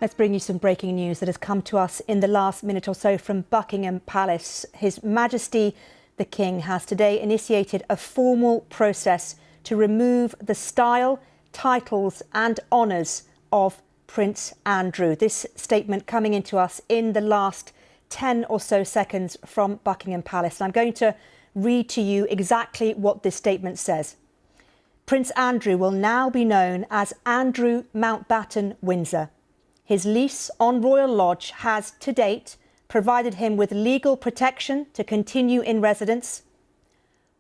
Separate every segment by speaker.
Speaker 1: Let's bring you some breaking news that has come to us in the last minute or so from Buckingham Palace. His Majesty the King has today initiated a formal process to remove the style, titles and honours of Prince Andrew. This statement coming into us in the last 10 or so seconds from Buckingham Palace. And I'm going to read to you exactly what this statement says. Prince Andrew will now be known as Andrew Mountbatten Windsor. His lease on Royal Lodge has, to date, provided him with legal protection to continue in residence.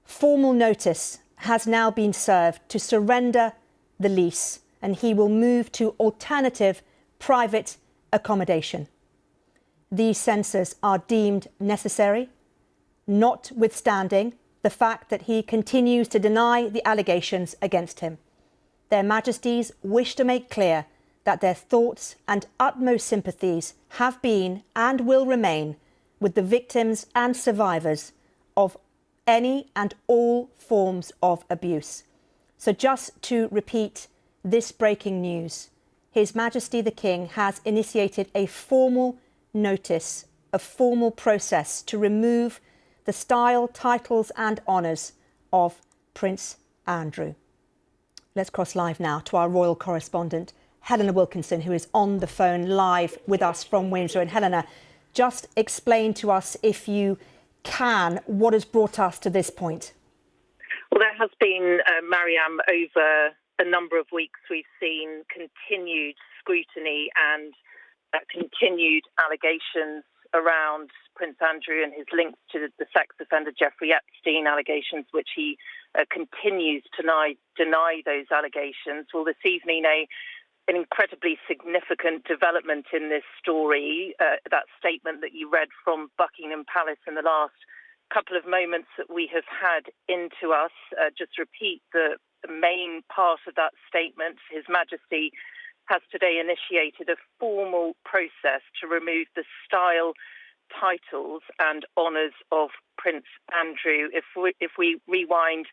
Speaker 1: Formal notice has now been served to surrender the lease, and he will move to alternative private accommodation. These censors are deemed necessary, notwithstanding the fact that he continues to deny the allegations against him. Their Majesties wish to make clear that their thoughts and utmost sympathies have been and will remain with the victims and survivors of any and all forms of abuse. So just to repeat this breaking news, His Majesty the King has initiated a formal notice, a formal process to remove the style, titles and honours of Prince Andrew. Let's cross live now to our royal correspondent, Helena Wilkinson, who is on the phone live with us from Windsor. And Helena, just explain to us, if you can, what has brought us to this point.
Speaker 2: Well, there has been, Mariam, over a number of weeks, we've seen continued scrutiny and continued allegations around Prince Andrew and his links to the sex offender Jeffrey Epstein allegations, which he continues to deny those allegations. Well, this evening, an incredibly significant development in this story, that statement that you read from Buckingham Palace in the last couple of moments that we have had into us. Just repeat the main part of that statement. His Majesty has today initiated a formal process to remove the style, titles and honours of Prince Andrew. If we rewind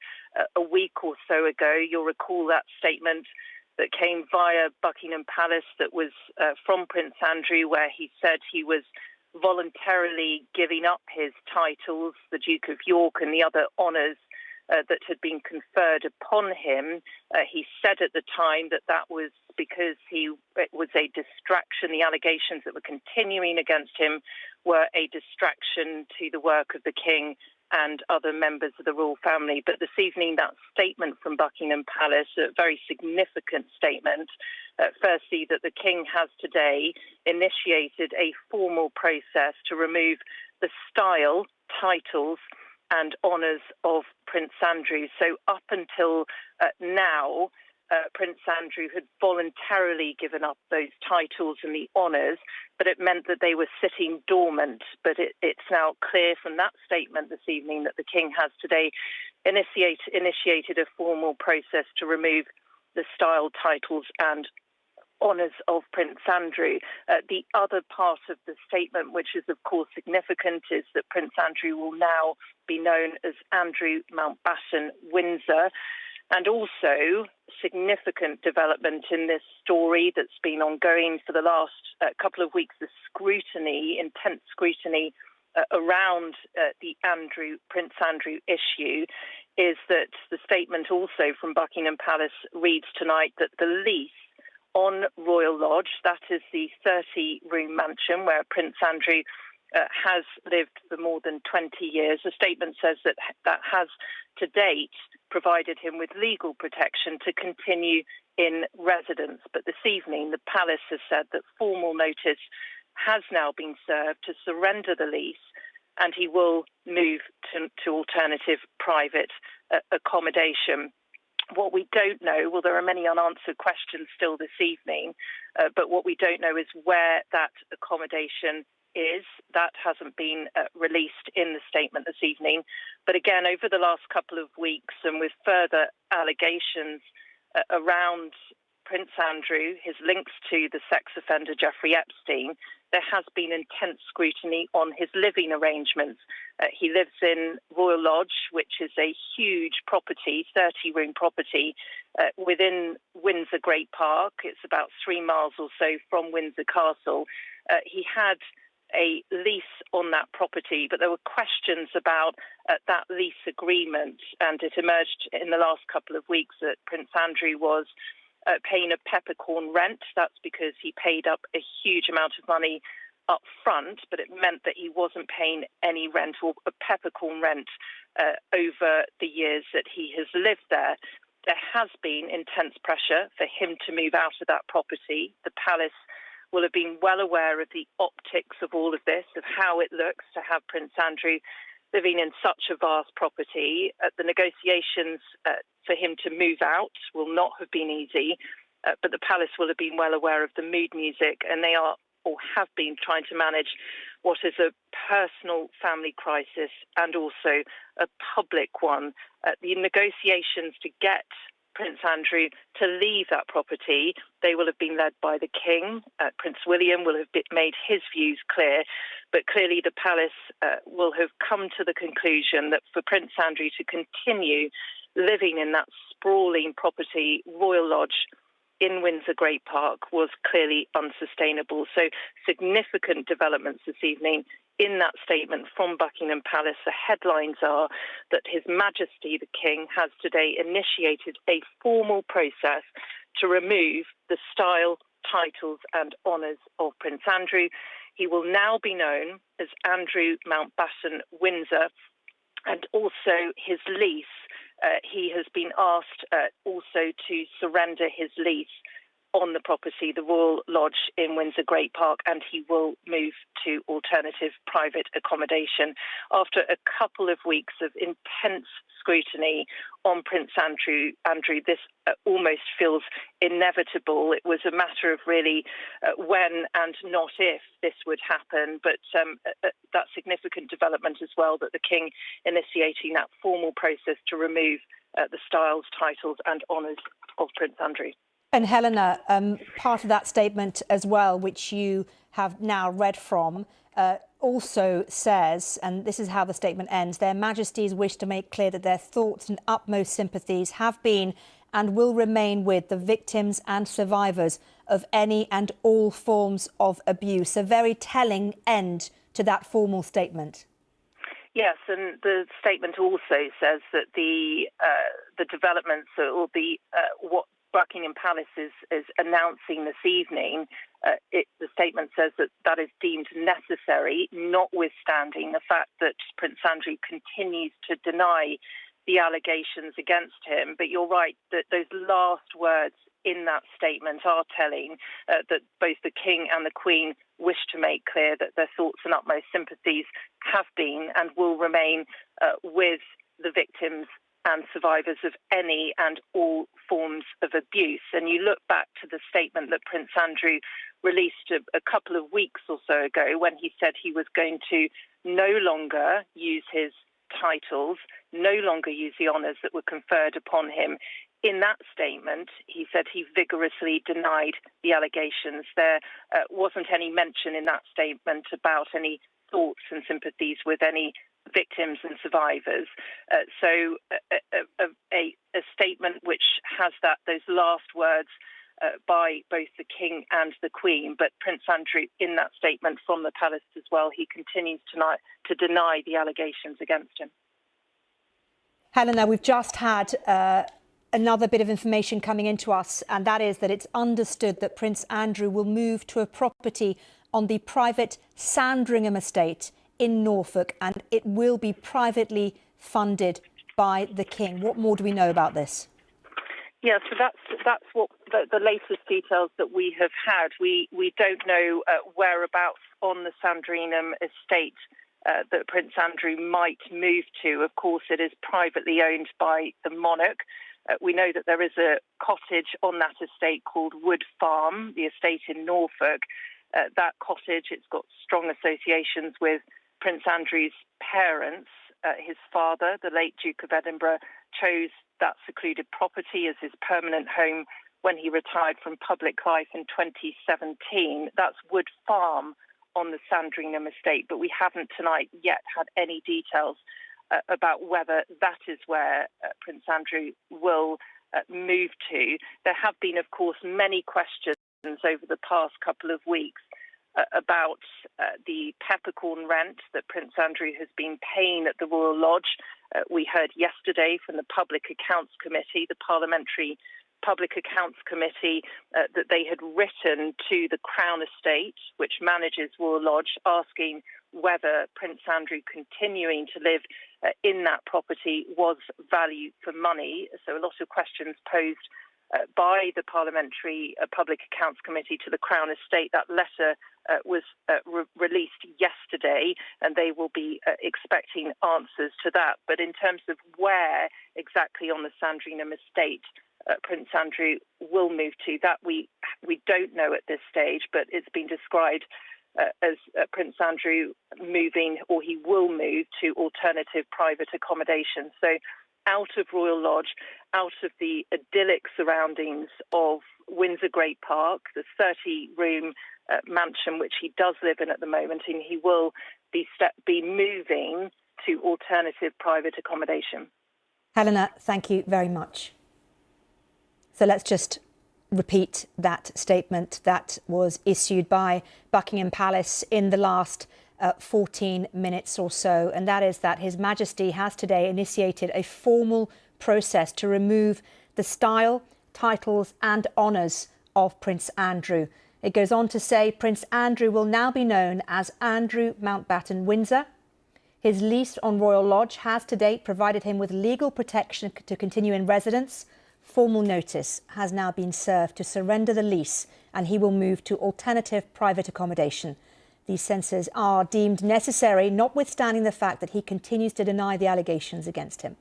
Speaker 2: a week or so ago, you'll recall that statement that came via Buckingham Palace that was from Prince Andrew, where he said he was voluntarily giving up his titles, the Duke of York and the other honours that had been conferred upon him. He said at the time that was because it was a distraction. The allegations that were continuing against him were a distraction to the work of the King and other members of the royal family. But this evening, that statement from Buckingham Palace, a very significant statement, firstly, that the King has today initiated a formal process to remove the style, titles and honours of Prince Andrew. So up until now, Prince Andrew had voluntarily given up those titles and the honours, but it meant that they were sitting dormant. But it's now clear from that statement this evening that the King has today initiated a formal process to remove the style, titles and honours of Prince Andrew. The other part of the statement, which is of course significant, is that Prince Andrew will now be known as Andrew Mountbatten Windsor. And also significant development in this story that's been ongoing for the last couple of weeks, the scrutiny, intense scrutiny around the Prince Andrew issue, is that the statement also from Buckingham Palace reads tonight that the lease on Royal Lodge, that is the 30-room mansion where Prince Andrew has lived for more than 20 years. The statement says that has to date provided him with legal protection to continue in residence. But this evening, the palace has said that formal notice has now been served to surrender the lease, and he will move to alternative private accommodation. What we don't know, well, there are many unanswered questions still this evening, but what we don't know is where that accommodation is. That hasn't been released in the statement this evening. But again, over the last couple of weeks and with further allegations around Prince Andrew, his links to the sex offender Jeffrey Epstein, there has been intense scrutiny on his living arrangements. He lives in Royal Lodge, which is a huge property, 30-room property, within Windsor Great Park. It's about 3 miles or so from Windsor Castle. He had a lease on that property, but there were questions about that lease agreement, and it emerged in the last couple of weeks that Prince Andrew was paying a peppercorn rent. That's because he paid up a huge amount of money up front, but it meant that he wasn't paying any rent or a peppercorn rent over the years that he has lived there. There has been intense pressure for him to move out of that property. The palace will have been well aware of the optics of all of this, of how it looks to have Prince Andrew living in such a vast property. The negotiations for him to move out will not have been easy, but the palace will have been well aware of the mood music, and they are or have been trying to manage what is a personal family crisis and also a public one. The negotiations to get Prince Andrew to leave that property, they will have been led by the King. Prince William will have made his views clear, but clearly the palace will have come to the conclusion that for Prince Andrew to continue living in that sprawling property, Royal Lodge, in Windsor Great Park was clearly unsustainable. So significant developments this evening in that statement from Buckingham Palace. The headlines are that His Majesty the King has today initiated a formal process to remove the style, titles and honours of Prince Andrew. He will now be known as Andrew Mountbatten Windsor, and also his lease. He has been asked also to surrender his lease on the property, the Royal Lodge in Windsor Great Park, and he will move to alternative private accommodation. After a couple of weeks of intense scrutiny on Prince Andrew, this almost feels inevitable. It was a matter of really when and not if this would happen, but that significant development as well, that the King initiating that formal process to remove the styles, titles and honours of Prince Andrew.
Speaker 1: And Helena, part of that statement as well, which you have now read from, also says, and this is how the statement ends, Their Majesties wish to make clear that their thoughts and utmost sympathies have been and will remain with the victims and survivors of any and all forms of abuse. A very telling end to that formal statement.
Speaker 2: Yes, and the statement also says that the developments or what Buckingham Palace is announcing this evening, the statement says that is deemed necessary, notwithstanding the fact that Prince Andrew continues to deny the allegations against him. But you're right that those last words in that statement are telling, that both the King and the Queen wish to make clear that their thoughts and utmost sympathies have been and will remain with the victims and survivors of any and all forms of abuse. And you look back to the statement that Prince Andrew released a couple of weeks or so ago, when he said he was going to no longer use his titles, no longer use the honours that were conferred upon him. In that statement, he said he vigorously denied the allegations. There wasn't any mention in that statement about any thoughts and sympathies with any victims and survivors. So a statement which has those last words by both the King and the Queen, but Prince Andrew in that statement from the palace as well, he continues tonight to deny the allegations against him.
Speaker 1: Helena, we've just had another bit of information coming into us, and that is that it's understood that Prince Andrew will move to a property on the private Sandringham estate in Norfolk, and it will be privately funded by the King. What more do we know about this?
Speaker 2: Yeah, so that's what the latest details that we have had. We don't know whereabouts on the Sandringham estate that Prince Andrew might move to. Of course, it is privately owned by the monarch. We know that there is a cottage on that estate called Wood Farm, the estate in Norfolk. That cottage, it's got strong associations with Prince Andrew's parents. His father, the late Duke of Edinburgh, chose that secluded property as his permanent home when he retired from public life in 2017. That's Wood Farm on the Sandringham estate, but we haven't tonight yet had any details about whether that is where Prince Andrew will move to. There have been, of course, many questions over the past couple of weeks about the peppercorn rent that Prince Andrew has been paying at the Royal Lodge. We heard yesterday from the Public Accounts Committee, the Parliamentary Public Accounts Committee, that they had written to the Crown Estate, which manages Royal Lodge, asking whether Prince Andrew continuing to live in that property was value for money. So a lot of questions posed by the Parliamentary Public Accounts Committee to the Crown Estate. That letter was released yesterday, and they will be expecting answers to that. But in terms of where exactly on the Sandringham estate Prince Andrew will move to, that we don't know at this stage, but it's been described as Prince Andrew moving, or he will move, to alternative private accommodation. So out of Royal Lodge, out of the idyllic surroundings of Windsor Great Park, the 30-room mansion which he does live in at the moment, and he will be moving to alternative private accommodation.
Speaker 1: Helena, thank you very much. So let's just repeat that statement that was issued by Buckingham Palace in the last 14 minutes or so, and that is that His Majesty has today initiated a formal process to remove the style, titles and honours of Prince Andrew. It goes on to say Prince Andrew will now be known as Andrew Mountbatten Windsor. His lease on Royal Lodge has to date provided him with legal protection to continue in residence. Formal notice has now been served to surrender the lease, and he will move to alternative private accommodation. These censures are deemed necessary, notwithstanding the fact that he continues to deny the allegations against him.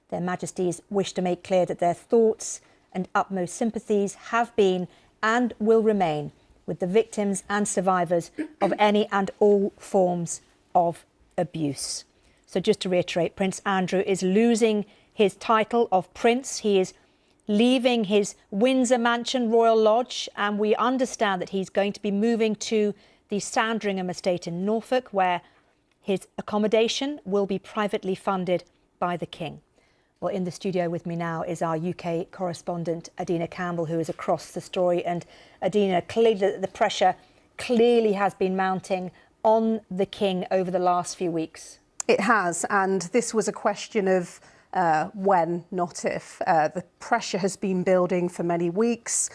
Speaker 1: Their Majesties wish to make clear that their thoughts and utmost sympathies have been and will remain with the victims and survivors of any and all forms of abuse. So just to reiterate, Prince Andrew is losing his title of Prince. He is leaving his Windsor mansion, Royal Lodge, and we understand that he's going to be moving to the Sandringham estate in Norfolk, where his accommodation will be privately funded by the King. Well, in the studio with me now is our UK correspondent, Adina Campbell, who is across the story. And Adina, clearly the pressure clearly has been mounting on the King over the last few weeks.
Speaker 3: It has, and this was a question of when, not if. The pressure has been building for many weeks.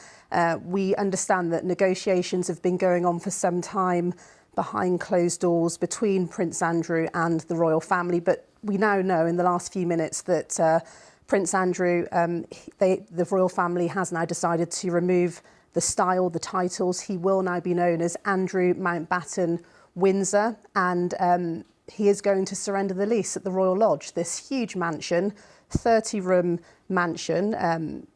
Speaker 3: We understand that negotiations have been going on for some time behind closed doors between Prince Andrew and the royal family, but we now know in the last few minutes that Prince Andrew, the royal family has now decided to remove the style, the titles. He will now be known as Andrew Mountbatten Windsor, and he is going to surrender the lease at the Royal Lodge, this huge mansion, 30-room mansion.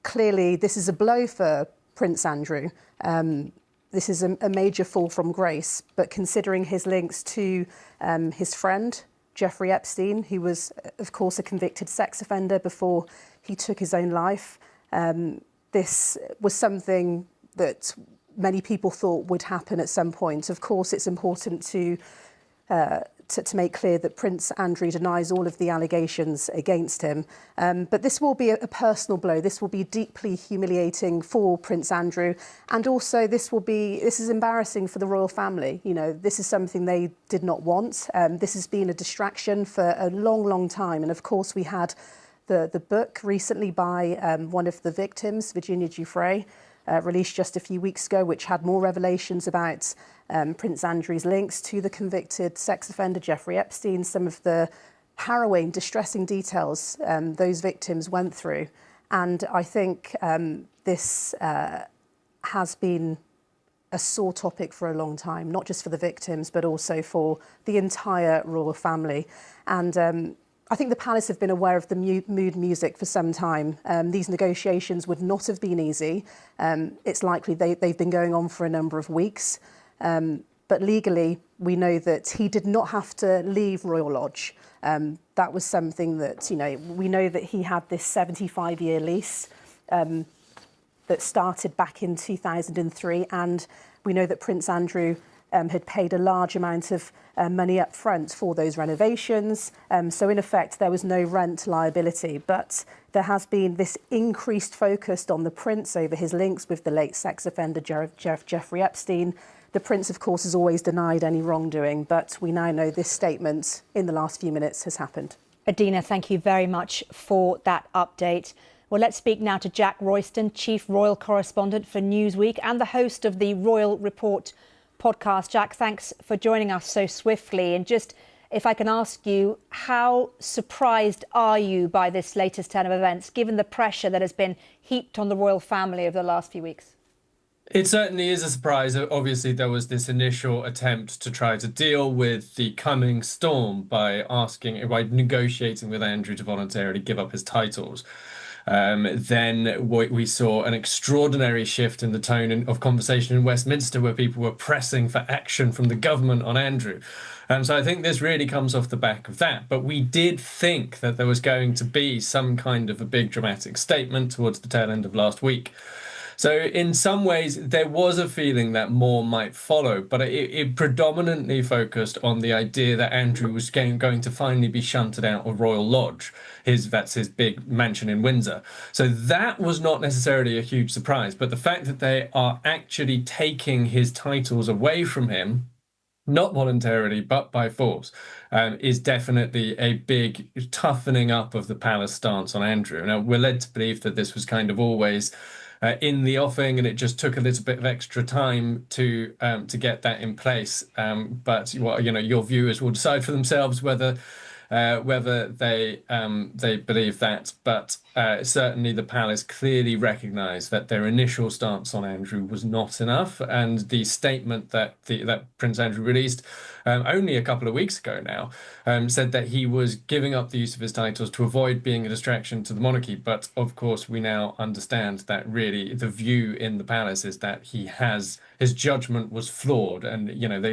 Speaker 3: Clearly, this is a blow for Prince Andrew. This is a major fall from grace, but considering his links to his friend, Jeffrey Epstein, who was, of course, a convicted sex offender before he took his own life, this was something that many people thought would happen at some point. Of course, it's important to make clear that Prince Andrew denies all of the allegations against him. But this will be a personal blow. This will be deeply humiliating for Prince Andrew. And also this is embarrassing for the royal family. You know, this is something they did not want. This has been a distraction for a long, long time. And of course, we had the book recently by one of the victims, Virginia Giuffre, released just a few weeks ago, which had more revelations about Prince Andrew's links to the convicted sex offender Jeffrey Epstein, some of the harrowing, distressing details those victims went through. And I think this has been a sore topic for a long time, not just for the victims, but also for the entire royal family. And I think the palace have been aware of the mood music for some time. These negotiations would not have been easy. It's likely they've been going on for a number of weeks. But legally, we know that he did not have to leave Royal Lodge. That was something that, you know, we know that he had this 75-year lease. that started back in 2003, and we know that Prince Andrew had paid a large amount of money up front for those renovations. So in effect, there was no rent liability. But there has been this increased focus on the Prince over his links with the late sex offender Jeffrey Epstein. The Prince, of course, has always denied any wrongdoing, but we now know this statement in the last few minutes has happened.
Speaker 1: Adina, thank you very much for that update. Well, let's speak now to Jack Royston, Chief Royal Correspondent for Newsweek and the host of the Royal Report podcast. Jack, thanks for joining us so swiftly. And just, if I can ask you, how surprised are you by this latest turn of events, given the pressure that has been heaped on the royal family over the last few weeks?
Speaker 4: It certainly is a surprise. Obviously, there was this initial attempt to try to deal with the coming storm by negotiating with Andrew to voluntarily give up his titles. Then we saw an extraordinary shift in the tone of conversation in Westminster, where people were pressing for action from the government on Andrew. So I think this really comes off the back of that. But we did think that there was going to be some kind of a big dramatic statement towards the tail end of last week. So in some ways, there was a feeling that more might follow, but it predominantly focused on the idea that Andrew was going to finally be shunted out of Royal Lodge. That's his big mansion in Windsor. So that was not necessarily a huge surprise. But the fact that they are actually taking his titles away from him, not voluntarily, but by force, is definitely a big toughening up of the palace stance on Andrew. Now, we're led to believe that this was kind of always in the offing, and it just took a little bit of extra time to get that in place. But your viewers will decide for themselves whether they believe that. But certainly the palace clearly recognised that their initial stance on Andrew was not enough, and the statement that Prince Andrew released only a couple of weeks ago now said that he was giving up the use of his titles to avoid being a distraction to the monarchy. But of course, we now understand that really the view in the palace is that his judgment was flawed, and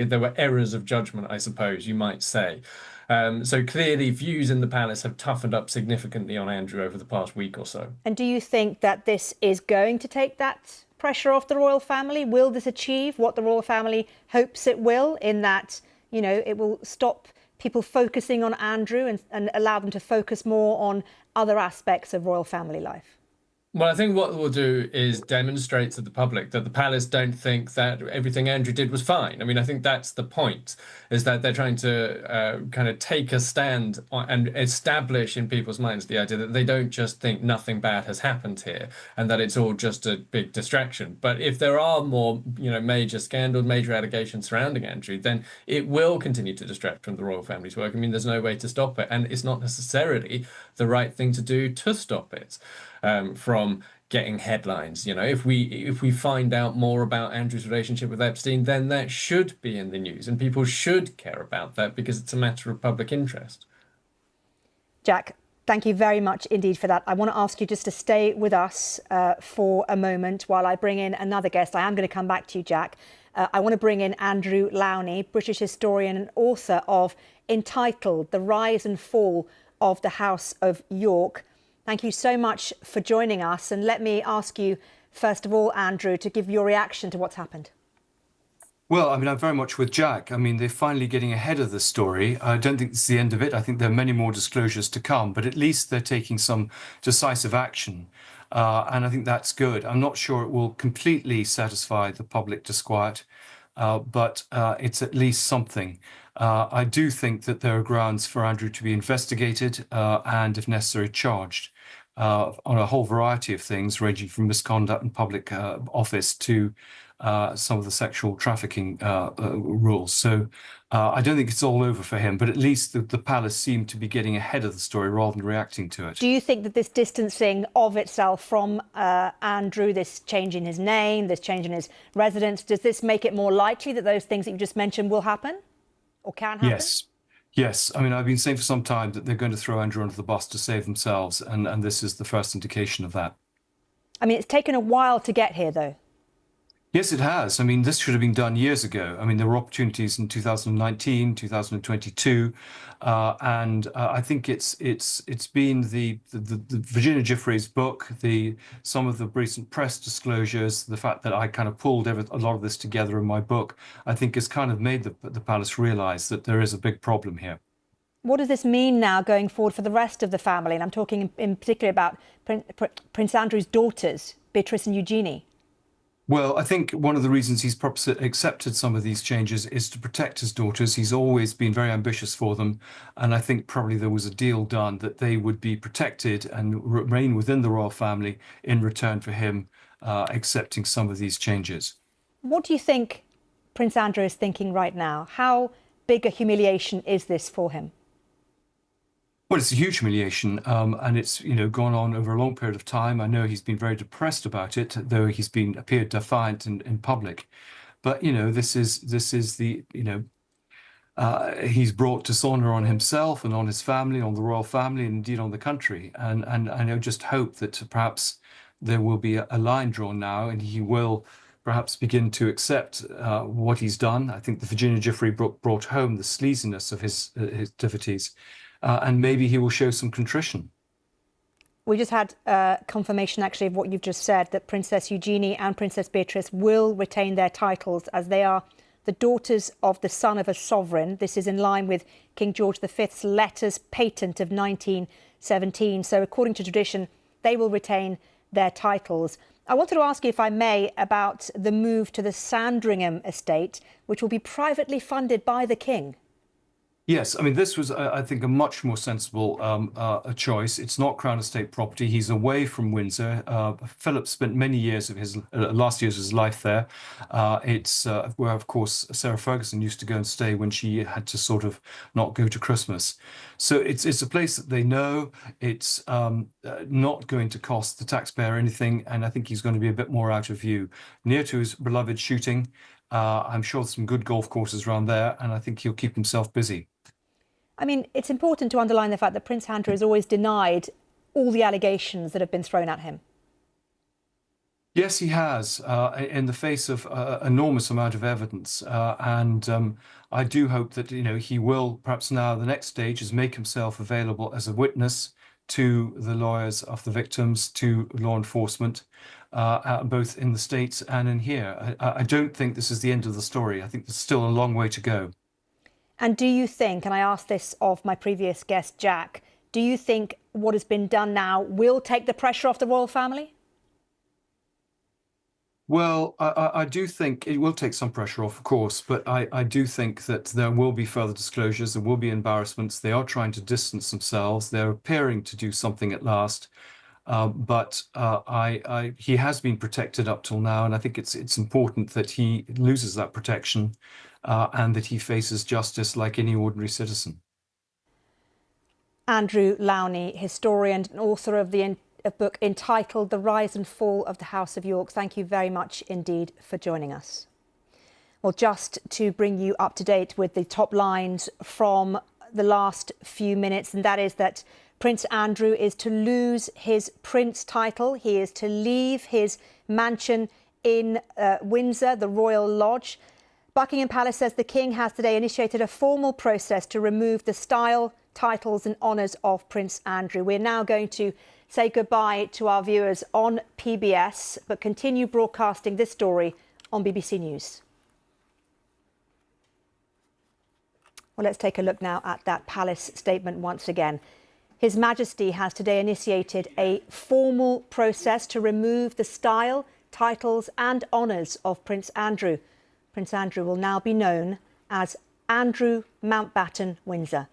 Speaker 4: there were errors of judgment, I suppose you might say. So clearly views in the palace have toughened up significantly on Andrew over the past week or so.
Speaker 1: And do you think that this is going to take that pressure off the royal family? Will this achieve what the royal family hopes it will, in that, it will stop people focusing on Andrew and allow them to focus more on other aspects of royal family life?
Speaker 4: Well, I think what we'll do is demonstrate to the public that the palace don't think that everything Andrew did was fine. I mean, I think that's the point, is that they're trying to kind of take a stand and establish in people's minds the idea that they don't just think nothing bad has happened here and that it's all just a big distraction. But if there are more, major scandals, major allegations surrounding Andrew, then it will continue to distract from the royal family's work. I mean, there's no way to stop it, and it's not necessarily the right thing to do to stop it. From getting headlines. If we find out more about Andrew's relationship with Epstein, then that should be in the news, and people should care about that because it's a matter of public interest.
Speaker 1: Jack, thank you very much indeed for that. I want to ask you just to stay with us for a moment while I bring in another guest. I am going to come back to you, Jack. I want to bring in Andrew Lownie, British historian and author of Entitled: The Rise and Fall of the House of York. Thank you so much for joining us. And let me ask you, first of all, Andrew, to give your reaction to what's happened.
Speaker 5: Well, I mean, I'm very much with Jack. I mean, they're finally getting ahead of the story. I don't think it's the end of it. I think there are many more disclosures to come, but at least they're taking some decisive action. And I think that's good. I'm not sure it will completely satisfy the public disquiet, but it's at least something. I do think that there are grounds for Andrew to be investigated and, if necessary, charged on a whole variety of things, ranging from misconduct in public office to some of the sexual trafficking rules. So I don't think it's all over for him, but at least the palace seemed to be getting ahead of the story rather than reacting to it.
Speaker 1: Do you think that this distancing of itself from Andrew, this change in his name, this change in his residence, does this make it more likely that those things that you just mentioned will happen or can happen?
Speaker 5: Yes. I mean, I've been saying for some time that they're going to throw Andrew under the bus to save themselves, and this is the first indication of that.
Speaker 1: I mean, it's taken a while to get here, though.
Speaker 5: Yes, it has. I mean, this should have been done years ago. I mean, there were opportunities in 2019, 2022, and I think it's been the Virginia Giuffre's book, some of the recent press disclosures, the fact that I kind of pulled a lot of this together in my book, I think has kind of made the palace realize that there is a big problem here.
Speaker 1: What does this mean now going forward for the rest of the family? And I'm talking in particular about Prince Andrew's daughters, Beatrice and Eugenie.
Speaker 5: Well, I think one of the reasons he's perhaps accepted some of these changes is to protect his daughters. He's always been very ambitious for them. And I think probably there was a deal done that they would be protected and remain within the royal family in return for him accepting some of these changes.
Speaker 1: What do you think Prince Andrew is thinking right now? How big a humiliation is this for him?
Speaker 5: Well, it's a huge humiliation, and it's gone on over a long period of time. I know he's been very depressed about it, though he's appeared defiant in public. But this is the he's brought dishonor on himself and on his family, on the royal family, and indeed on the country. And I just hope that perhaps there will be a line drawn now, and he will perhaps begin to accept what he's done. I think the Virginia Giuffre brought home the sleaziness of his activities. And maybe he will show some contrition.
Speaker 1: We just had confirmation, actually, of what you've just said, that Princess Eugenie and Princess Beatrice will retain their titles as they are the daughters of the son of a sovereign. This is in line with King George V's letters patent of 1917. So according to tradition, they will retain their titles. I wanted to ask you, if I may, about the move to the Sandringham estate, which will be privately funded by the king.
Speaker 5: Yes, I mean, this was, I think, a much more sensible a choice. It's not Crown Estate property. He's away from Windsor. Philip spent many years of his last years of his life there. It's where, of course, Sarah Ferguson used to go and stay when she had to sort of not go to Christmas. So it's a place that they know. It's not going to cost the taxpayer anything, and I think he's going to be a bit more out of view, near to his beloved shooting. I'm sure there's some good golf courses around there, and I think he'll keep himself busy.
Speaker 1: I mean, it's important to underline the fact that Prince Andrew has always denied all the allegations that have been thrown at him.
Speaker 5: Yes, he has, in the face of enormous amount of evidence. And I do hope that, he will perhaps now the next stage is make himself available as a witness to the lawyers of the victims, to law enforcement, both in the States and in here. I don't think this is the end of the story. I think there's still a long way to go.
Speaker 1: And do you think, and I asked this of my previous guest, Jack, do you think what has been done now will take the pressure off the royal family?
Speaker 5: Well, I do think it will take some pressure off, of course, but I do think that there will be further disclosures, there will be embarrassments. They are trying to distance themselves. They're appearing to do something at last. But he has been protected up till now, and I think it's important that he loses that protection and that he faces justice like any ordinary citizen.
Speaker 1: Andrew Lownie, historian and author of a book entitled The Rise and Fall of the House of York. Thank you very much indeed for joining us. Well, just to bring you up to date with the top lines from the last few minutes, and that is that Prince Andrew is to lose his prince title. He is to leave his mansion in Windsor, the Royal Lodge. Buckingham Palace says the King has today initiated a formal process to remove the style, titles and honours of Prince Andrew. We're now going to say goodbye to our viewers on PBS, but continue broadcasting this story on BBC News. Well, let's take a look now at that palace statement once again. His Majesty has today initiated a formal process to remove the style, titles and honours of Prince Andrew. Prince Andrew will now be known as Andrew Mountbatten Windsor.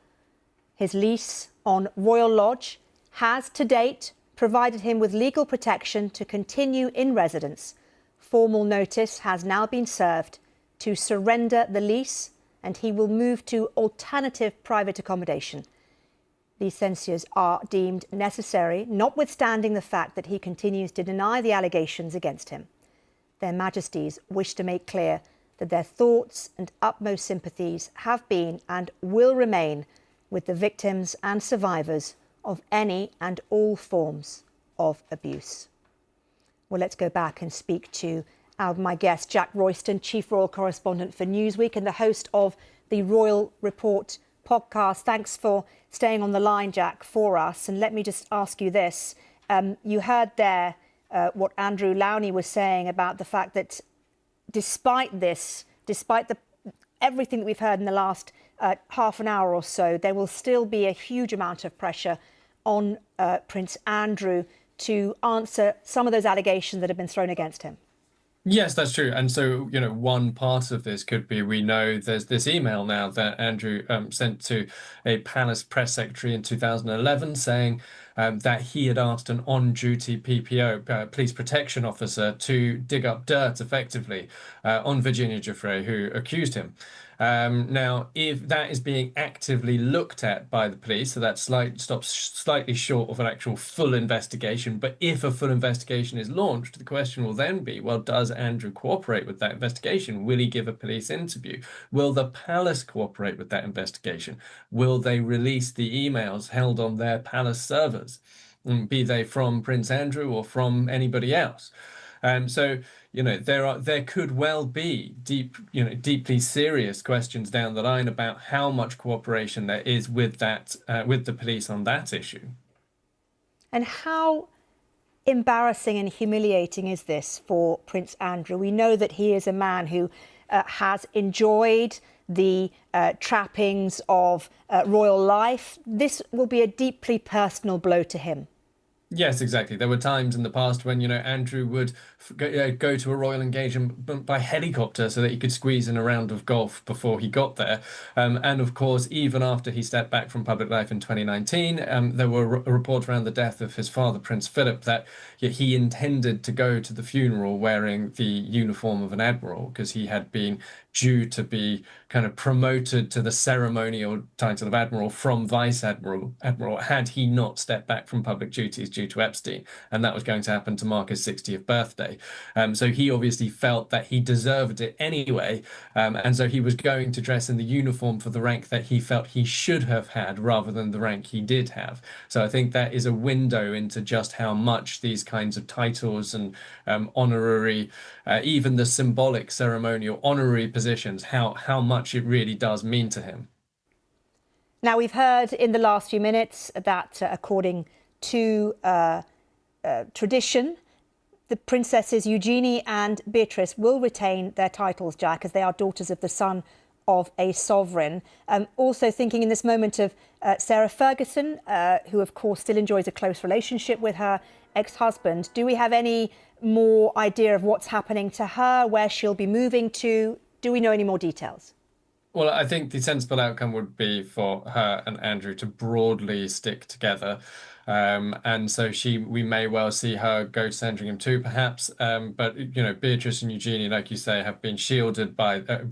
Speaker 1: His lease on Royal Lodge has to date provided him with legal protection to continue in residence. Formal notice has now been served to surrender the lease, and he will move to alternative private accommodation. These censures are deemed necessary, notwithstanding the fact that he continues to deny the allegations against him. Their Majesties wish to make clear that their thoughts and utmost sympathies have been and will remain with the victims and survivors of any and all forms of abuse. Well, let's go back and speak to my guest, Jack Royston, Chief Royal Correspondent for Newsweek and the host of the Royal Report podcast. Thanks for staying on the line, Jack, for us. And let me just ask you this. You heard there what Andrew Lownie was saying about the fact that despite everything that we've heard in the last half an hour or so, there will still be a huge amount of pressure on Prince Andrew to answer some of those allegations that have been thrown against him.
Speaker 4: Yes, that's true. And so, one part of this could be, we know there's this email now that Andrew sent to a palace press secretary in 2011 saying that he had asked an on-duty PPO, police protection officer, to dig up dirt effectively on Virginia Giuffre, who accused him. Now, if that is being actively looked at by the police, so that stops slightly short of an actual full investigation. But if a full investigation is launched, the question will then be, well, does Andrew cooperate with that investigation? Will he give a police interview? Will the palace cooperate with that investigation? Will they release the emails held on their palace servers, be they from Prince Andrew or from anybody else? So, there could well be deeply serious questions down the line about how much cooperation there is with the police on that issue.
Speaker 1: And how embarrassing and humiliating is this for Prince Andrew? We know that he is a man who has enjoyed the trappings of royal life. This will be a deeply personal blow to him.
Speaker 4: Yes, exactly. There were times in the past when, Andrew would go to a royal engagement by helicopter so that he could squeeze in a round of golf before he got there. And of course, even after he stepped back from public life in 2019, there were reports around the death of his father, Prince Philip, that he intended to go to the funeral wearing the uniform of an admiral because he had been due to be kind of promoted to the ceremonial title of admiral from vice admiral had he not stepped back from public duties due to Epstein, and that was going to happen to mark his 60th birthday. So he obviously felt that he deserved it anyway, and so he was going to dress in the uniform for the rank that he felt he should have had rather than the rank he did have. So I think that is a window into just how much these kinds of titles and honorary, even the symbolic ceremonial honorary positions, how much it really does mean to him.
Speaker 1: Now, we've heard in the last few minutes that according to tradition, the princesses Eugenie and Beatrice will retain their titles, Jack, as they are daughters of the son of a sovereign. Also thinking in this moment of Sarah Ferguson, who of course still enjoys a close relationship with her ex-husband. Do we have any more idea of what's happening to her, where she'll be moving to? Do we know any more details?
Speaker 4: Well, I think the sensible outcome would be for her and Andrew to broadly stick together. And so we may well see her go to Sandringham too, perhaps. But, Beatrice and Eugenie, like you say, have been shielded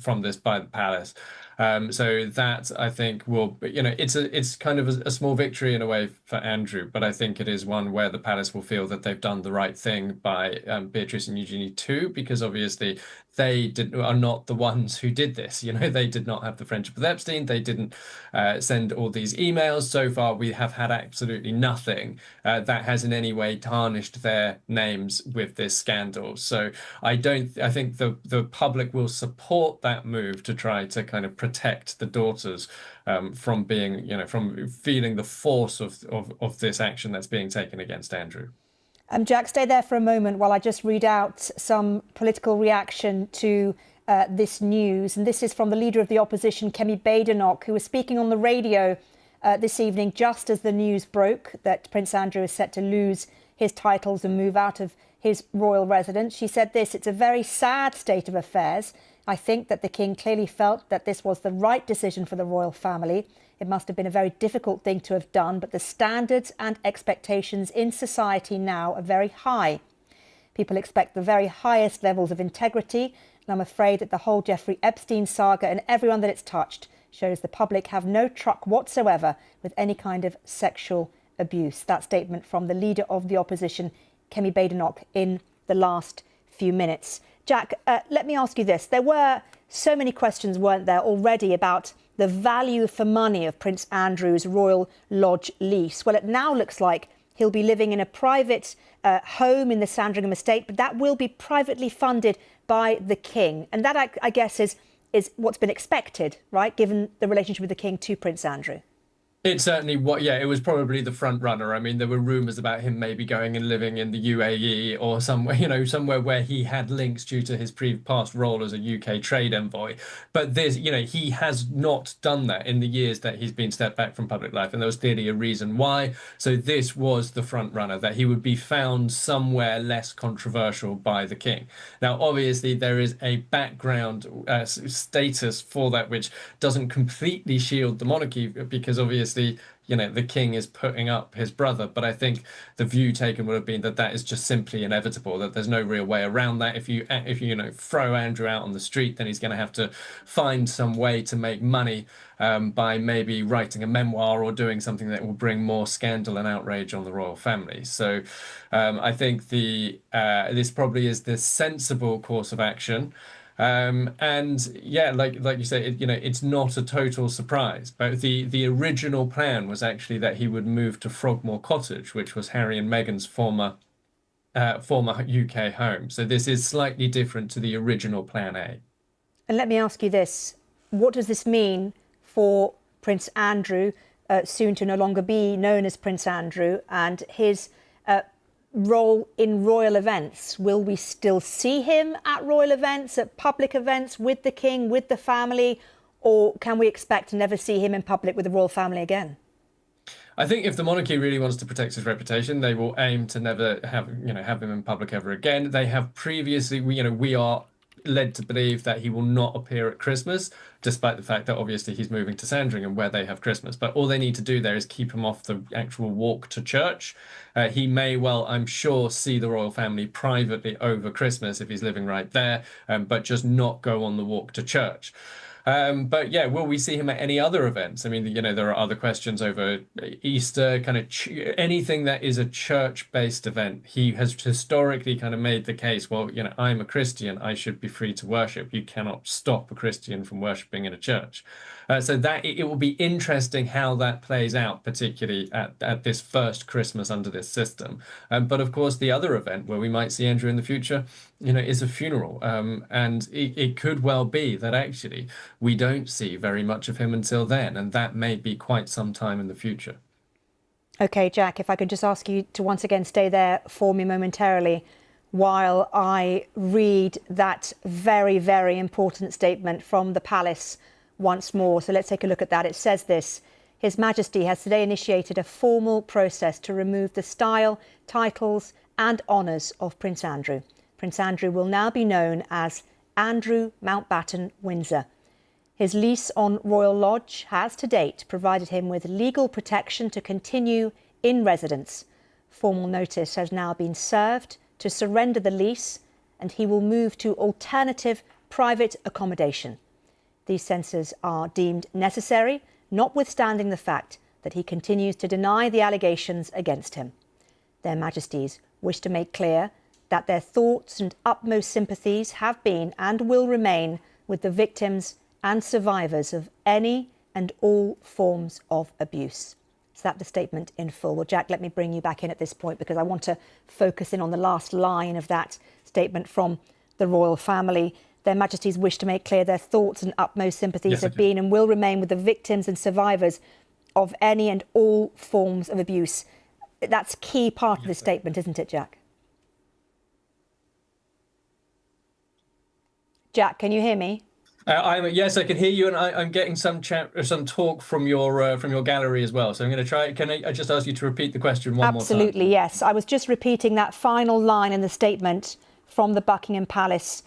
Speaker 4: from this by the palace. So that, I think, will, it's kind of a small victory in a way for Andrew, but I think it is one where the palace will feel that they've done the right thing by Beatrice and Eugenie too, because obviously they are not the ones who did this. They did not have the friendship with Epstein. They didn't send all these emails. So far, we have had absolutely nothing that has in any way tarnished their names with this scandal. So I think the public will support that move to try to kind of protect the daughters from being, from feeling the force of this action that's being taken against Andrew.
Speaker 1: Jack, stay there for a moment while I just read out some political reaction to this news. And this is from the leader of the opposition, Kemi Badenoch, who was speaking on the radio this evening just as the news broke that Prince Andrew is set to lose his titles and move out of his royal residence. She said this: "It's a very sad state of affairs. I think that the King clearly felt that this was the right decision for the royal family. It must have been a very difficult thing to have done, but the standards and expectations in society now are very high. People expect the very highest levels of integrity, and I'm afraid that the whole Jeffrey Epstein saga and everyone that it's touched shows the public have no truck whatsoever with any kind of sexual abuse." That statement from the leader of the opposition, Kemi Badenoch, in the last few minutes. Jack, let me ask you this. There were so many questions, weren't there, already about the value for money of Prince Andrew's Royal Lodge lease. Well, it now looks like He'll be living in a private home in the Sandringham estate, but that will be privately funded by the King. And that, I guess, is what's been expected, right, given the relationship with the King to Prince Andrew.
Speaker 4: It certainly it was probably the front runner. I mean, there were rumours about him maybe going and living in the UAE or somewhere, somewhere where he had links due to his past role as a UK trade envoy. But this, he has not done that in the years that he's been stepped back from public life. And there was clearly a reason why. So this was the front runner, that he would be found somewhere less controversial by the King. Now, obviously, there is a background status for that, which doesn't completely shield the monarchy, because obviously, the King is putting up his brother. But I think the view taken would have been that is just simply inevitable, that there's no real way around that. If you throw Andrew out on the street, then he's going to have to find some way to make money by maybe writing a memoir or doing something that will bring more scandal and outrage on the royal family. So I think this probably is the sensible course of action. And yeah, like you say, it's not a total surprise, but the original plan was actually that he would move to Frogmore Cottage, which was Harry and Meghan's former UK home. So this is slightly different to the original plan A.
Speaker 1: And let me ask you this: what does this mean for Prince Andrew, soon to no longer be known as Prince Andrew, and his role in royal events? Will we still see him at royal events, at public events with the King, with the family, or can we expect to never see him in public with the royal family again?
Speaker 4: I think if the monarchy really wants to protect his reputation, they will aim to never have him in public ever again. They have previously, we are led to believe that he will not appear at Christmas, despite the fact that obviously he's moving to Sandringham where they have Christmas. But all they need to do there is keep him off the actual walk to church. He may well, I'm sure, see the royal family privately over Christmas if he's living right there, but just not go on the walk to church. But yeah, will we see him at any other events? I mean, there are other questions over Easter, kind of anything that is a church-based event. He has historically kind of made the case, well, I'm a Christian, I should be free to worship. You cannot stop a Christian from worshipping in a church. So that it will be interesting how that plays out, particularly at this first Christmas under this system. But of course, the other event where we might see Andrew in the future, is a funeral. And it could well be that actually we don't see very much of him until then. And that may be quite some time in the future.
Speaker 1: OK, Jack, if I could just ask you to once again stay there for me momentarily while I read that very, very important statement from the palace once more. So let's take a look at that. It says this: His Majesty has today initiated a formal process to remove the style, titles and honours of Prince Andrew. Prince Andrew will now be known as Andrew Mountbatten Windsor. His lease on Royal Lodge has to date provided him with legal protection to continue in residence. Formal notice has now been served to surrender the lease, and he will move to alternative private accommodation. These censures are deemed necessary, notwithstanding the fact that he continues to deny the allegations against him. Their Majesties wish to make clear that their thoughts and utmost sympathies have been and will remain with the victims and survivors of any and all forms of abuse. Is that the statement in full? Well, Jack, let me bring you back in at this point, because I want to focus in on the last line of that statement from the royal family. Their Majesties wish to make clear their thoughts and utmost sympathies have been and will remain with the victims and survivors of any and all forms of abuse. That's a key part of the statement, isn't it, Jack? Jack, can you hear me?
Speaker 4: Yes, I can hear you, and I'm getting some talk from your gallery as well. So I'm going to try. Can I just ask you to repeat the question one more time?
Speaker 1: Absolutely, yes. I was just repeating that final line in the statement from the Buckingham Palace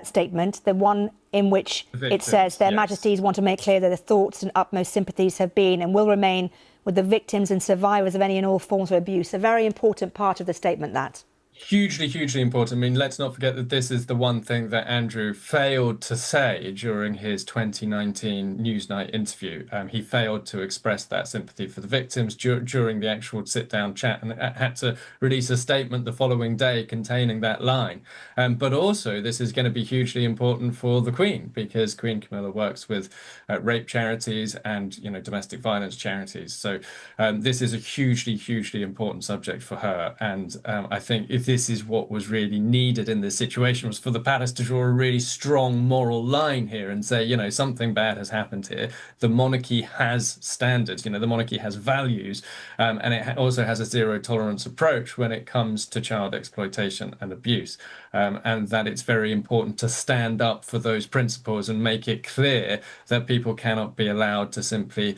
Speaker 1: statement, the one in which it says their Majesties want to make clear that their thoughts and utmost sympathies have been and will remain with the victims and survivors of any and all forms of abuse. A very important part of the statement, that.
Speaker 4: Hugely, hugely important. I mean, let's not forget that this is the one thing that Andrew failed to say during his 2019 Newsnight interview. He failed to express that sympathy for the victims during the actual sit-down chat, and had to release a statement the following day containing that line. But also, this is going to be hugely important for the Queen, because Queen Camilla works with rape charities and, domestic violence charities. So this is a hugely, hugely important subject for her. And I think if this is what was really needed in this situation, was for the palace to draw a really strong moral line here and say, something bad has happened here. The monarchy has standards, the monarchy has values, and it also has a zero tolerance approach when it comes to child exploitation and abuse. And that it's very important to stand up for those principles and make it clear that people cannot be allowed to simply,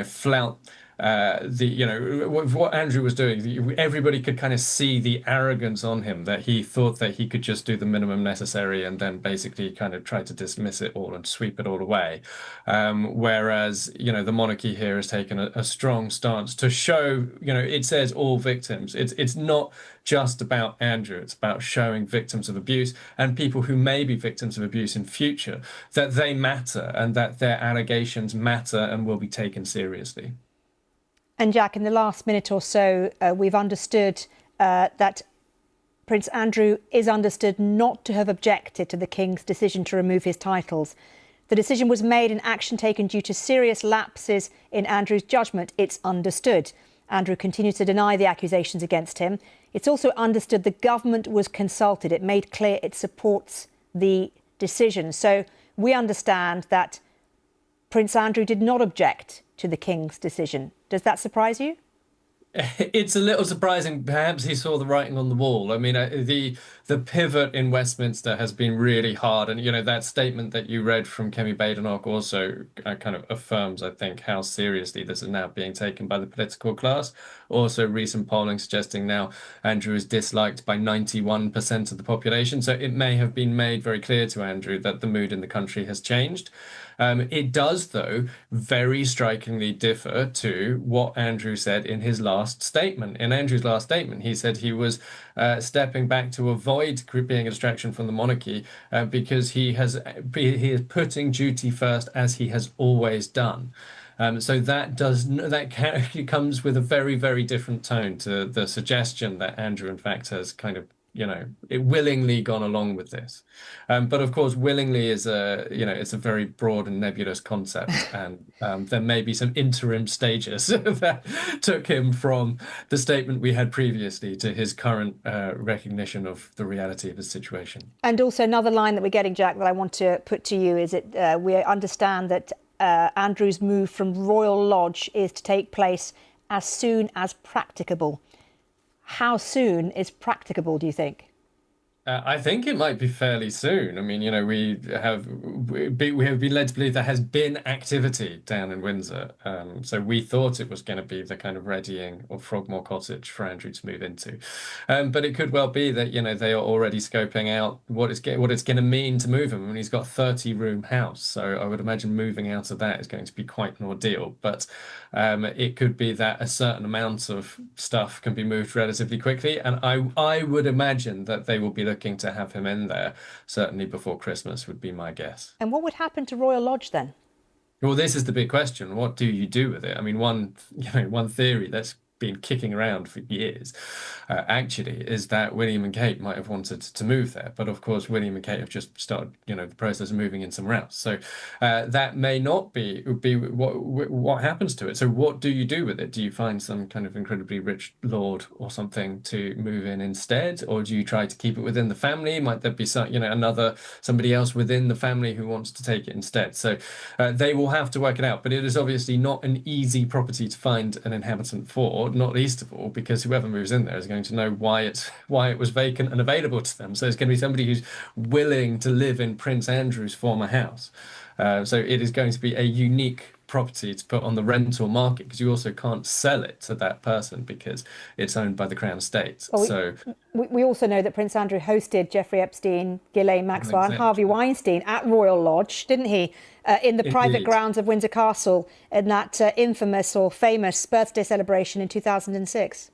Speaker 4: flout what Andrew was doing. Everybody could kind of see the arrogance on him, that he thought that he could just do the minimum necessary and then basically kind of try to dismiss it all and sweep it all away. Whereas, the monarchy here has taken a strong stance to show, it says all victims. It's not just about Andrew. It's about showing victims of abuse and people who may be victims of abuse in future that they matter and that their allegations matter and will be taken seriously.
Speaker 1: And Jack, in the last minute or so, we've understood that Prince Andrew is understood not to have objected to the King's decision to remove his titles. The decision was made in action taken due to serious lapses in Andrew's judgment. It's understood. Andrew continues to deny the accusations against him. It's also understood the government was consulted. It made clear it supports the decision. So we understand that Prince Andrew did not object to the King's decision. Does that surprise you?
Speaker 4: It's a little surprising. Perhaps he saw the writing on the wall. I mean, the pivot in Westminster has been really hard. And, that statement that you read from Kemi Badenoch also kind of affirms, I think, how seriously this is now being taken by the political class. Also, recent polling suggesting now Andrew is disliked by 91% of the population. So it may have been made very clear to Andrew that the mood in the country has changed. It does, though, very strikingly differ to what Andrew said in his last statement. In Andrew's last statement, he said he was stepping back to avoid being a distraction from the monarchy because he is putting duty first, as he has always done. So that comes with a very, very different tone to the suggestion that Andrew, in fact, has kind of willingly gone along with this. But of course, willingly is it's a very broad and nebulous concept. And there may be some interim stages that took him from the statement we had previously to his current recognition of the reality of his situation. And
Speaker 1: also another line that we're getting, Jack, that I want to put to you is that we understand that Andrew's move from Royal Lodge is to take place as soon as practicable. How soon is practicable, do you think?
Speaker 4: I think it might be fairly soon. I mean, we have been led to believe there has been activity down in Windsor. So we thought it was going to be the kind of Reading or Frogmore Cottage for Andrew to move into. But it could well be that, they are already scoping out what it's going to mean to move him. I mean, he's got a 30-room house. So I would imagine moving out of that is going to be quite an ordeal. But it could be that a certain amount of stuff can be moved relatively quickly. And I would imagine that they will be looking to have him in there certainly before Christmas, would be my guess.
Speaker 1: And what would happen to Royal Lodge then?
Speaker 4: Well, this is the big question. What do you do with it? I mean, one theory that's been kicking around for years, actually, is that William and Kate might have wanted to move there. But of course, William and Kate have just started, the process of moving in somewhere else. So that may not be what happens to it. So what do you do with it? Do you find some kind of incredibly rich lord or something to move in instead? Or do you try to keep it within the family? Might there be some, somebody else within the family who wants to take it instead? So they will have to work it out. But it is obviously not an easy property to find an inhabitant for, not least of all because whoever moves in there is going to know why it was vacant and available to them. So it's going to be somebody who's willing to live in Prince Andrew's former house. So it is going to be a unique property to put on the rental market, because you also can't sell it to that person because it's owned by the Crown Estate.
Speaker 1: Well, we also know that Prince Andrew hosted Jeffrey Epstein, Ghislaine Maxwell and Harvey Weinstein at Royal Lodge, didn't he? In the private grounds of Windsor Castle in that infamous or famous birthday celebration in 2006.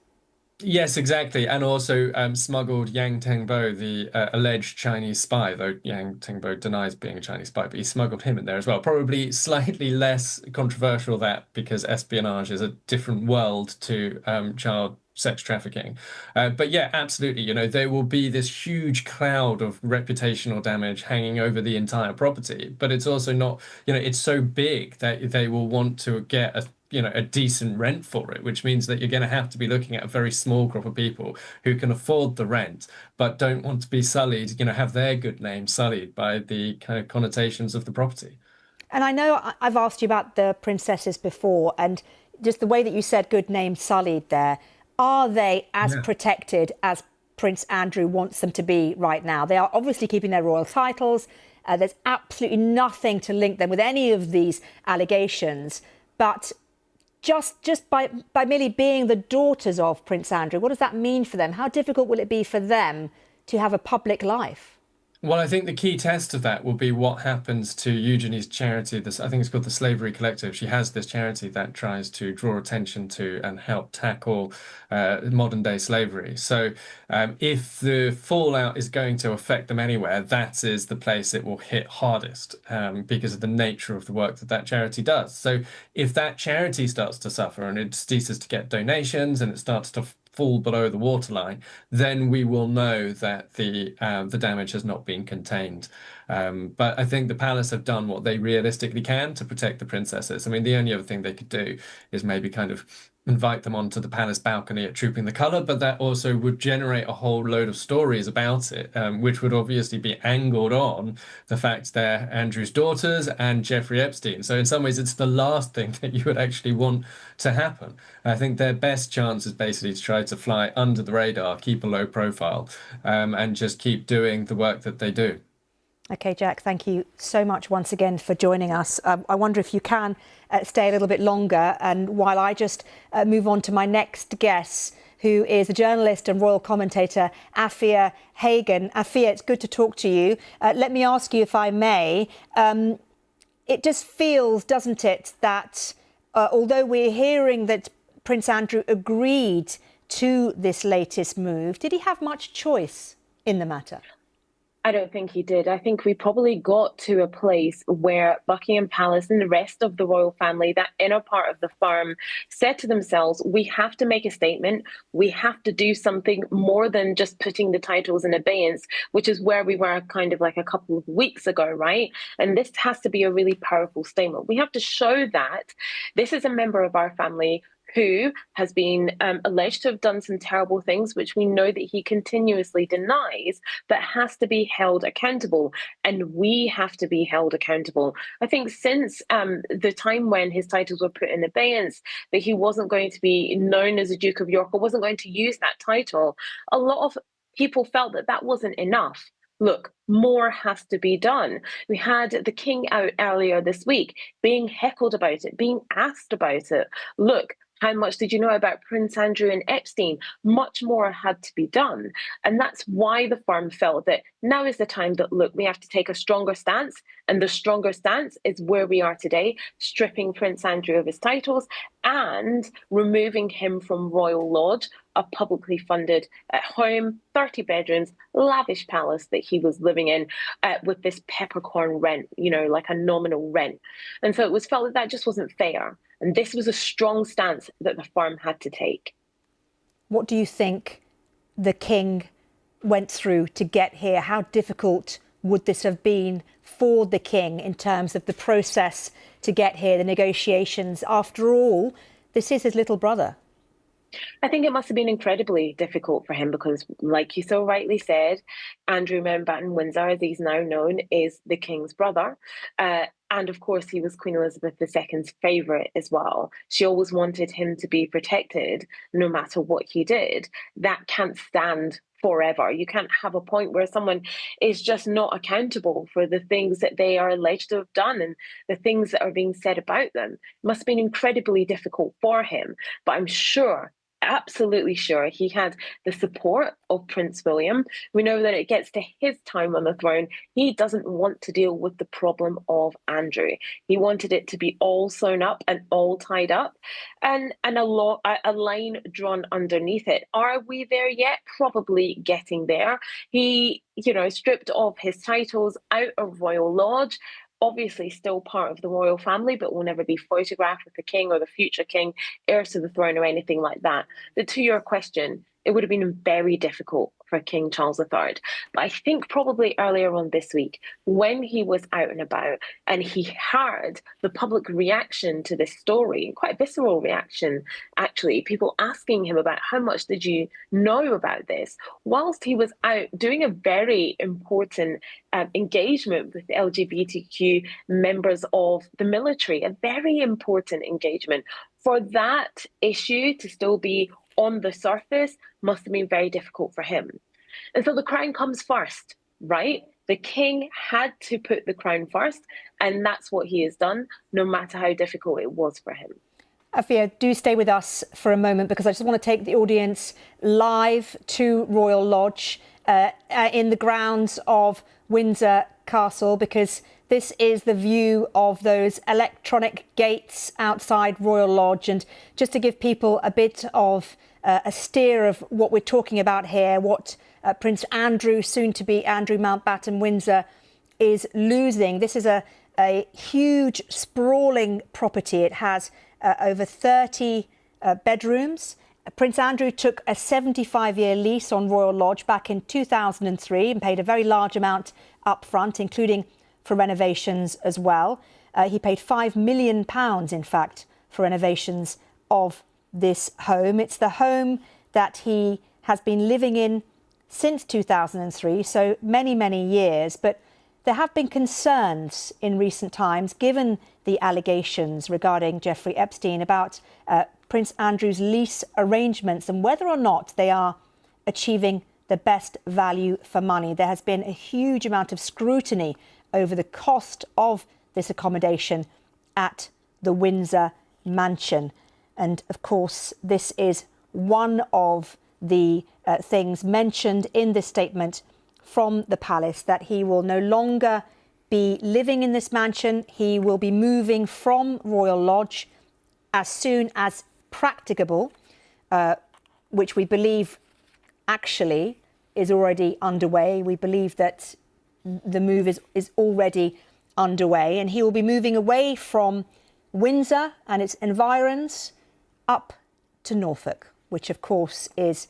Speaker 4: Yes, exactly. And also smuggled Yang Tengbo, the alleged Chinese spy, though Yang Tengbo denies being a Chinese spy, but he smuggled him in there as well. Probably slightly less controversial that because espionage is a different world to child sex trafficking. But yeah, absolutely. There will be this huge cloud of reputational damage hanging over the entire property, but it's also not, it's so big that they will want to get a decent rent for it, which means that you're going to have to be looking at a very small group of people who can afford the rent, but don't want to be sullied, have their good name sullied by the kind of connotations of the property.
Speaker 1: And I know I've asked you about the princesses before, and just the way that you said good name sullied there, are they as protected as Prince Andrew wants them to be right now? They are obviously keeping their royal titles. There's absolutely nothing to link them with any of these allegations. But just by merely being the daughters of Prince Andrew, what does that mean for them? How difficult will it be for them to have a public life?
Speaker 4: Well, I think the key test of that will be what happens to Eugenie's charity. I think it's called the Slavery Collective. She has this charity that tries to draw attention to and help tackle modern day slavery. So if the fallout is going to affect them anywhere, that is the place it will hit hardest because of the nature of the work that charity does. So if that charity starts to suffer and it ceases to get donations and it starts to fall below the waterline, then we will know that the damage has not been contained. But I think the palace have done what they realistically can to protect the princesses. I mean, the only other thing they could do is maybe kind of invite them onto the palace balcony at Trooping the Colour, but that also would generate a whole load of stories about it, which would obviously be angled on the fact they're Andrew's daughters and Jeffrey Epstein. So in some ways, it's the last thing that you would actually want to happen. I think their best chance is basically to try to fly under the radar, keep a low profile, and just keep doing the work that they do.
Speaker 1: OK, Jack, thank you so much once again for joining us. I wonder if you can stay a little bit longer, and while I just move on to my next guest, who is a journalist and royal commentator, Afia Hagan. Afia, it's good to talk to you. Let me ask you, if I may, it just feels, doesn't it, that although we're hearing that Prince Andrew agreed to this latest move, did he have much choice in the matter?
Speaker 6: I don't think he did. I think we probably got to a place where Buckingham Palace and the rest of the royal family, that inner part of the firm, said to themselves, we have to make a statement. We have to do something more than just putting the titles in abeyance, which is where we were kind of like a couple of weeks ago, right? And this has to be a really powerful statement. We have to show that this is a member of our family who has been alleged to have done some terrible things, which we know that he continuously denies, but has to be held accountable. And we have to be held accountable. I think since the time when his titles were put in abeyance, that he wasn't going to be known as a Duke of York or wasn't going to use that title, a lot of people felt that that wasn't enough. Look, more has to be done. We had the king out earlier this week being heckled about it, being asked about it. Look, how much did you know about Prince Andrew and Epstein? Much more had to be done. And that's why the firm felt that now is the time that, look, we have to take a stronger stance. And the stronger stance is where we are today, stripping Prince Andrew of his titles and removing him from Royal Lodge, a publicly funded home, 30 bedrooms, lavish palace that he was living in with this peppercorn rent, like a nominal rent. And so it was felt that just wasn't fair. And this was a strong stance that the firm had to take.
Speaker 1: What do you think the king went through to get here? How difficult would this have been for the king in terms of the process to get here, the negotiations? After all, this is his little brother.
Speaker 6: I think it must have been incredibly difficult for him because, like you so rightly said, Andrew Mountbatten Windsor, as he's now known, is the king's brother. And of course, he was Queen Elizabeth II's favourite as well. She always wanted him to be protected no matter what he did. That can't stand forever. You can't have a point where someone is just not accountable for the things that they are alleged to have done and the things that are being said about them. It must have been incredibly difficult for him. But I'm sure absolutely sure he had the support of Prince William. We know that it gets to his time on the throne, he doesn't want to deal with the problem of Andrew. He wanted it to be all sewn up and all tied up, and a line drawn underneath it. Are we there yet? Probably getting there. He, stripped off his titles out of Royal Lodge. Obviously still part of the royal family, but will never be photographed with the king or the future king, heir to the throne or anything like that. But to your question, it would have been very difficult for King Charles III. But I think probably earlier on this week, when he was out and about and he heard the public reaction to this story, quite a visceral reaction, actually, people asking him about how much did you know about this, whilst he was out doing a very important engagement with LGBTQ members of the military, a very important engagement. For that issue to still be on the surface must have been very difficult for him. And so the crown comes first, right? The king had to put the crown first, and that's what he has done, no matter how difficult it was for him.
Speaker 1: Afia, do stay with us for a moment, because I just want to take the audience live to Royal Lodge in the grounds of Windsor Castle, because this is the view of those electronic gates outside Royal Lodge. And just to give people a bit of a steer of what we're talking about here, what Prince Andrew, soon to be Andrew Mountbatten Windsor, is losing. This is a huge, sprawling property. It has over 30 bedrooms. Prince Andrew took a 75-year lease on Royal Lodge back in 2003 and paid a very large amount up front, including for renovations as well. He paid £5 million, in fact, for renovations of this home. It's the home that he has been living in since 2003, so many, many years. But there have been concerns in recent times, given the allegations regarding Jeffrey Epstein, about Prince Andrew's lease arrangements and whether or not they are achieving the best value for money. There has been a huge amount of scrutiny over the cost of this accommodation at the Windsor Mansion. And of course, this is one of the things mentioned in this statement from the palace, that he will no longer be living in this mansion. He will be moving from Royal Lodge as soon as practicable, which we believe actually is already underway. We believe that the move is already underway, and he will be moving away from Windsor and its environs up to Norfolk, which of course is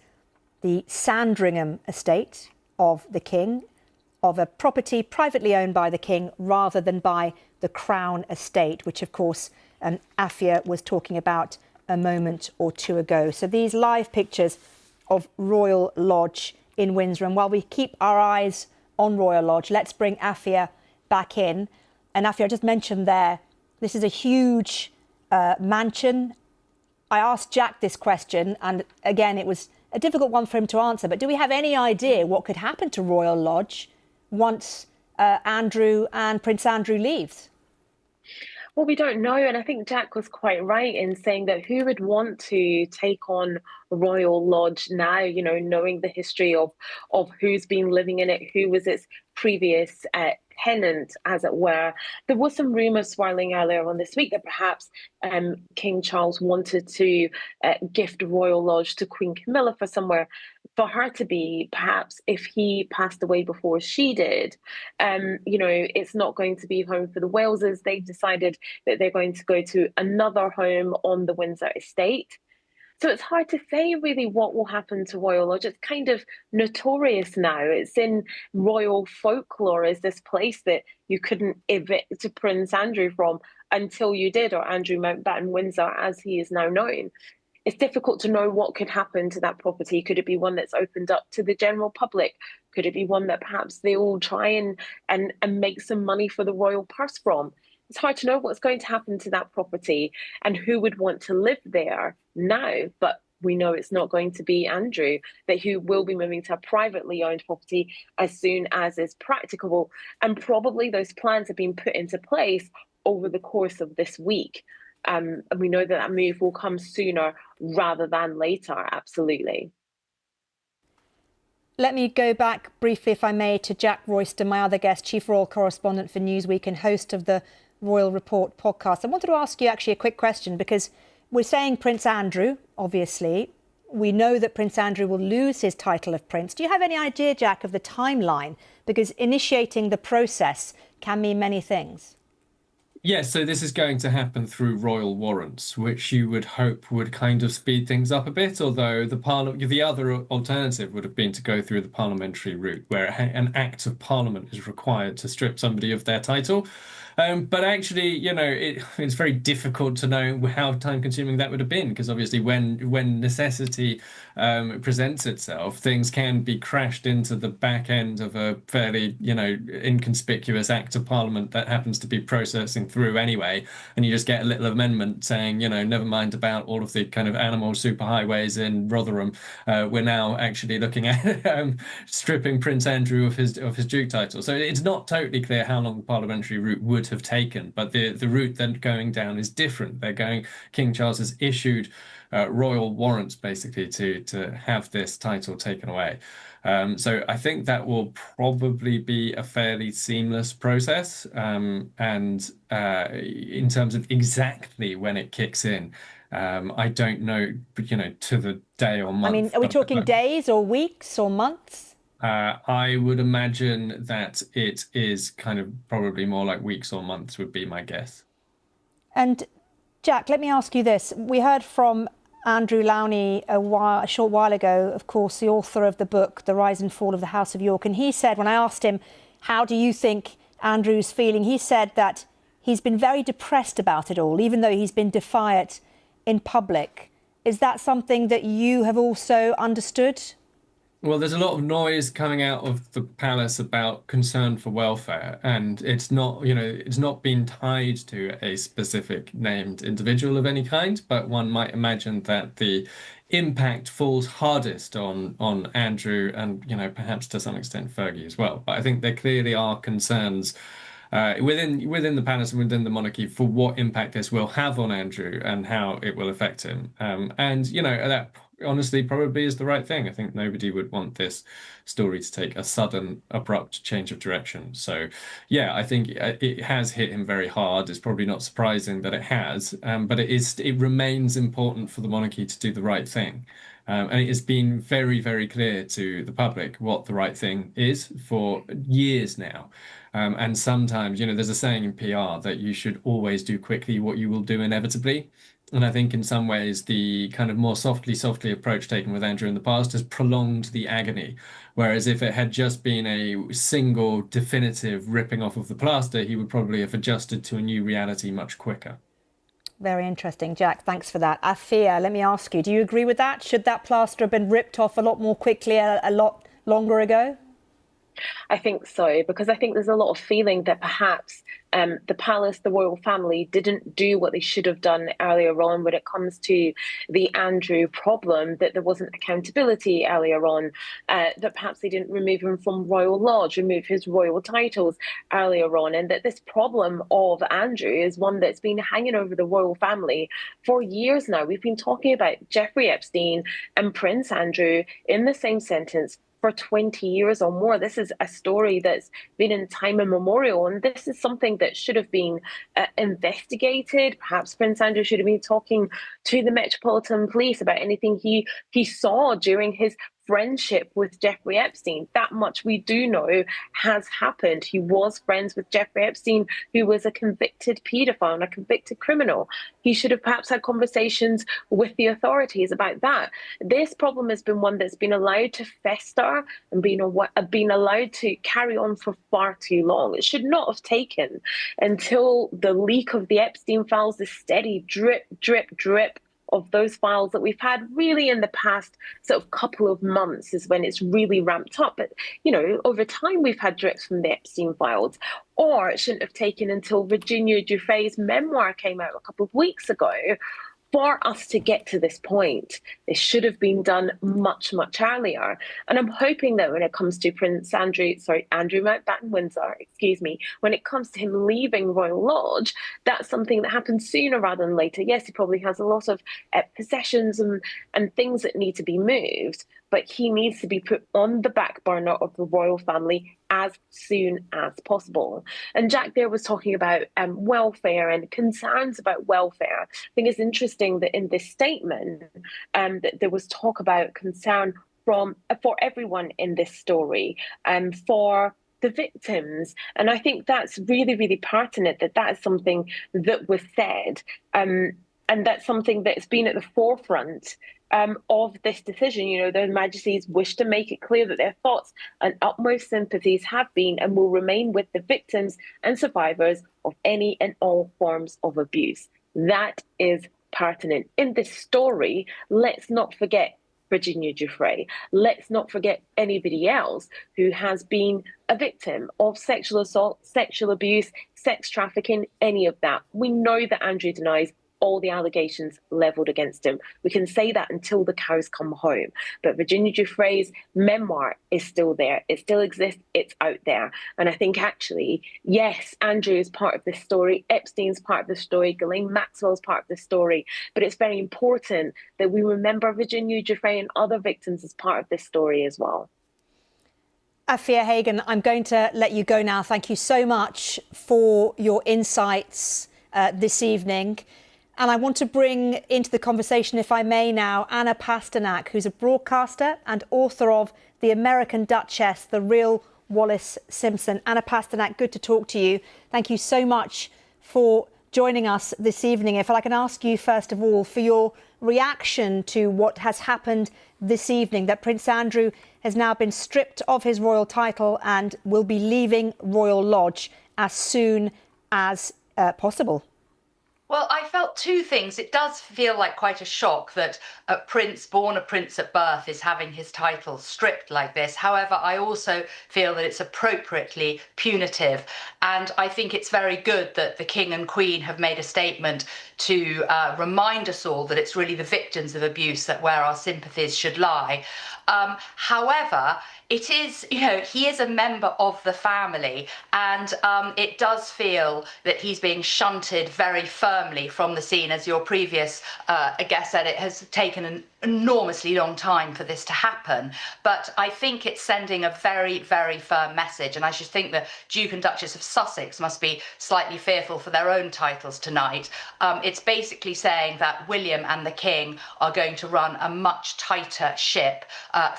Speaker 1: the Sandringham estate of the king, of a property privately owned by the king rather than by the Crown estate, which of course Afia was talking about a moment or two ago. So these live pictures of Royal Lodge in Windsor. And while we keep our eyes on Royal Lodge, let's bring Afia back in. And Afia, I just mentioned there, this is a huge mansion. I asked Jack this question, and again, it was a difficult one for him to answer. But do we have any idea what could happen to Royal Lodge once Andrew and Prince Andrew leaves?
Speaker 6: Well, we don't know. And I think Jack was quite right in saying that who would want to take on Royal Lodge now, knowing the history of who's been living in it, who was its previous tenant, as it were. There was some rumours swirling earlier on this week that perhaps King Charles wanted to gift Royal Lodge to Queen Camilla for somewhere for her to be, perhaps if he passed away before she did. It's not going to be home for the Waleses. They've decided that they're going to go to another home on the Windsor estate. So it's hard to say really what will happen to Royal Lodge. It's kind of notorious now. It's in royal folklore as this place that you couldn't evict Prince Andrew from until you did, or Andrew Mountbatten Windsor, as he is now known. It's difficult to know what could happen to that property. Could it be one that's opened up to the general public? Could it be one that perhaps they all try and make some money for the royal purse from? It's hard to know what's going to happen to that property and who would want to live there now. But we know it's not going to be Andrew, that he will be moving to a privately owned property as soon as is practicable. And probably those plans have been put into place over the course of this week. And we know that that move will come sooner rather than later, absolutely.
Speaker 1: Let me go back briefly, if I may, to Jack Royston, my other guest, Chief Royal Correspondent for Newsweek and host of the Royal Report podcast. I wanted to ask you actually a quick question, because we're saying Prince Andrew, obviously. We know that Prince Andrew will lose his title of prince. Do you have any idea, Jack, of the timeline? Because initiating the process can mean many things.
Speaker 4: Yes, so this is going to happen through royal warrants, which you would hope would kind of speed things up a bit, although the other alternative would have been to go through the parliamentary route, where an act of parliament is required to strip somebody of their title. But actually, you know, it's very difficult to know how time-consuming that would have been, because obviously when necessity presents itself, things can be crashed into the back end of a fairly, you know, inconspicuous act of parliament that happens to be processing through anyway, and you just get a little amendment saying, you know, never mind about all of the kind of animal superhighways in Rotherham. We're now actually looking at stripping Prince Andrew of his Duke title. So it's not totally clear how long the parliamentary route would have taken, but the route then going down is different. King Charles has issued royal warrants basically to have this title taken away. So I think that will probably be a fairly seamless process. And in terms of exactly when it kicks in, I don't know, you know, to the day or month.
Speaker 1: I mean, are we talking days or weeks or months?
Speaker 4: I would imagine that it is kind of probably more like weeks or months would be my guess.
Speaker 1: And Jack, let me ask you this. We heard from Andrew Lownie a short while ago, of course, the author of the book, The Rise and Fall of the House of York. And he said, when I asked him, how do you think Andrew's feeling? He said that he's been very depressed about it all, even though he's been defiant in public. Is that something that you have also understood?
Speaker 4: Well, there's a lot of noise coming out of the palace about concern for welfare, and it's not, you know, it's not been tied to a specific named individual of any kind, but one might imagine that the impact falls hardest on Andrew and, you know, perhaps to some extent Fergie as well. But I think there clearly are concerns within the palace and within the monarchy for what impact this will have on Andrew and how it will affect him. And, you know, that honestly probably is the right thing. I think nobody would want this story to take a sudden, abrupt change of direction. So, yeah, I think it has hit him very hard. It's probably not surprising that it has, but it remains important for the monarchy to do the right thing. And it has been very, very clear to the public what the right thing is for years now. And sometimes, you know, there's a saying in PR that you should always do quickly what you will do inevitably. And I think in some ways the kind of more softly approach taken with Andrew in the past has prolonged the agony. Whereas if it had just been a single definitive ripping off of the plaster, he would probably have adjusted to a new reality much quicker.
Speaker 1: Very interesting, Jack. Thanks for that. Afia, let me ask you, do you agree with that? Should that plaster have been ripped off a lot more quickly, a lot longer ago?
Speaker 6: I think so, because I think there's a lot of feeling that perhaps the palace, the royal family, didn't do what they should have done earlier on when it comes to the Andrew problem, that there wasn't accountability earlier on, that perhaps they didn't remove him from Royal Lodge, remove his royal titles earlier on, and that this problem of Andrew is one that's been hanging over the royal family for years now. We've been talking about Jeffrey Epstein and Prince Andrew in the same sentence for 20 years or more. This is a story that's been in time immemorial, and this is something that should have been investigated. Perhaps Prince Andrew should have been talking to the Metropolitan Police about anything he saw during his friendship with Jeffrey Epstein. That much we do know has happened. He was friends with Jeffrey Epstein, who was a convicted paedophile and a convicted criminal. He should have perhaps had conversations with the authorities about that. This problem has been one that's been allowed to fester and been allowed to carry on for far too long. It should not have taken until the leak of the Epstein files, the steady drip, drip, drip of those files that we've had really in the past sort of couple of months is when it's really ramped up. But, you know, over time we've had drips from the Epstein files. Or it shouldn't have taken until Virginia Giuffre's memoir came out a couple of weeks ago, for us to get to this point, this should have been done much, much earlier. And I'm hoping that when it comes to Andrew Mountbatten Windsor, when it comes to him leaving Royal Lodge, that's something that happens sooner rather than later. Yes, he probably has a lot of possessions and things that need to be moved, but he needs to be put on the back burner of the royal family as soon as possible. And Jack there was talking about welfare and concerns about welfare. I think it's interesting that in this statement that there was talk about concern for everyone in this story, for the victims. And I think that's really, really pertinent that is something that was said. And that's something that's been at the forefront of this decision. You know, their Majesties wish to make it clear that their thoughts and utmost sympathies have been and will remain with the victims and survivors of any and all forms of abuse. That is pertinent. In this story, let's not forget Virginia Giuffre. Let's not forget anybody else who has been a victim of sexual assault, sexual abuse, sex trafficking, any of that. We know that Andrew denies all the allegations levelled against him. We can say that until the cows come home. But Virginia Giuffre's memoir is still there. It still exists. It's out there. And I think actually, yes, Andrew is part of this story. Epstein's part of the story. Ghislaine Maxwell's part of the story. But it's very important that we remember Virginia Giuffre and other victims as part of this story as well.
Speaker 1: Afia Hagen, I'm going to let you go now. Thank you so much for your insights this evening. And I want to bring into the conversation, if I may now, Anna Pasternak, who's a broadcaster and author of The American Duchess, The Real Wallis Simpson. Anna Pasternak, good to talk to you. Thank you so much for joining us this evening. If I can ask you, first of all, for your reaction to what has happened this evening, that Prince Andrew has now been stripped of his royal title and will be leaving Royal Lodge as soon as possible.
Speaker 7: Well, I felt two things. It does feel like quite a shock that a prince, born a prince at birth, is having his title stripped like this. However, I also feel that it's appropriately punitive. And I think it's very good that the King and Queen have made a statement to remind us all that it's really the victims of abuse that where our sympathies should lie. However, it is, you know, he is a member of the family, and it does feel that he's being shunted very firmly from the scene. As your previous guest said, it has taken an enormously long time for this to happen. But I think it's sending a very, very firm message. And I should think the Duke and Duchess of Sussex must be slightly fearful for their own titles tonight. It's basically saying that William and the King are going to run a much tighter ship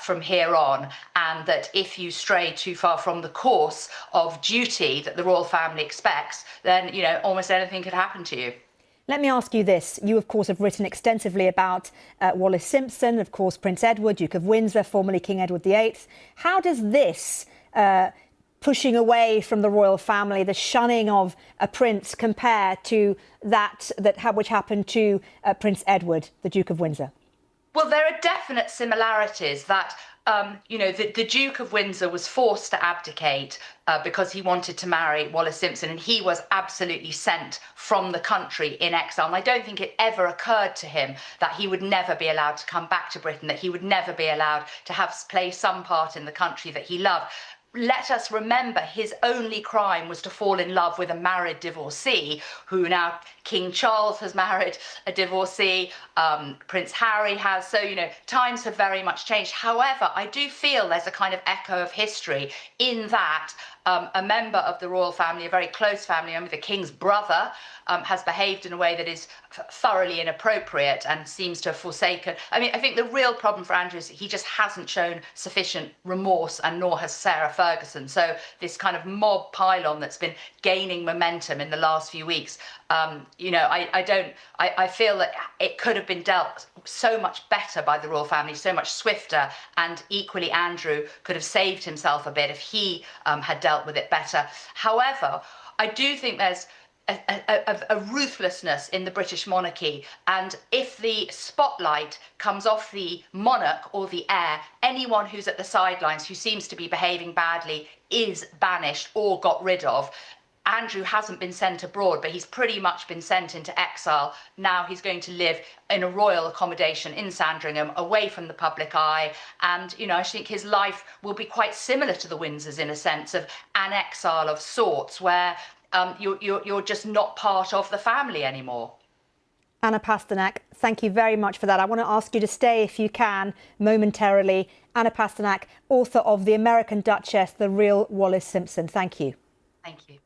Speaker 7: from here on, and that if you stray too far from the course of duty that the royal family expects, then, you know, almost anything could happen to you.
Speaker 1: Let me ask you this. You, of course, have written extensively about Wallis Simpson, of course, Prince Edward, Duke of Windsor, formerly King Edward VIII. How does this pushing away from the royal family, the shunning of a prince, compare to which happened to Prince Edward, the Duke of Windsor?
Speaker 7: Well, there are definite similarities that, you know, the Duke of Windsor was forced to abdicate because he wanted to marry Wallis Simpson, and he was absolutely sent from the country in exile. And I don't think it ever occurred to him that he would never be allowed to come back to Britain, that he would never be allowed to play some part in the country that he loved. Let us remember his only crime was to fall in love with a married divorcee, who now King Charles has married a divorcee, Prince Harry has. So, you know, times have very much changed. However, I do feel there's a kind of echo of history in that a member of the royal family, a very close family member, the King's brother, has behaved in a way that is thoroughly inappropriate and seems to have forsaken. I mean, I think the real problem for Andrew is he just hasn't shown sufficient remorse, and nor has Sarah Ferguson. So this kind of mob pylon that's been gaining momentum in the last few weeks, you know, I feel that it could have been dealt so much better by the royal family, so much swifter, and equally Andrew could have saved himself a bit if he had dealt with it better. However, I do think there's a ruthlessness in the British monarchy, and if the spotlight comes off the monarch or the heir, anyone who's at the sidelines who seems to be behaving badly is banished or got rid of. Andrew hasn't been sent abroad, but he's pretty much been sent into exile. Now he's going to live in a royal accommodation in Sandringham, away from the public eye. And, you know, I think his life will be quite similar to the Windsors in a sense of an exile of sorts, where you're just not part of the family anymore.
Speaker 1: Anna Pasternak, thank you very much for that. I want to ask you to stay, if you can, momentarily. Anna Pasternak, author of The American Duchess, The Real Wallis Simpson. Thank you.
Speaker 7: Thank you.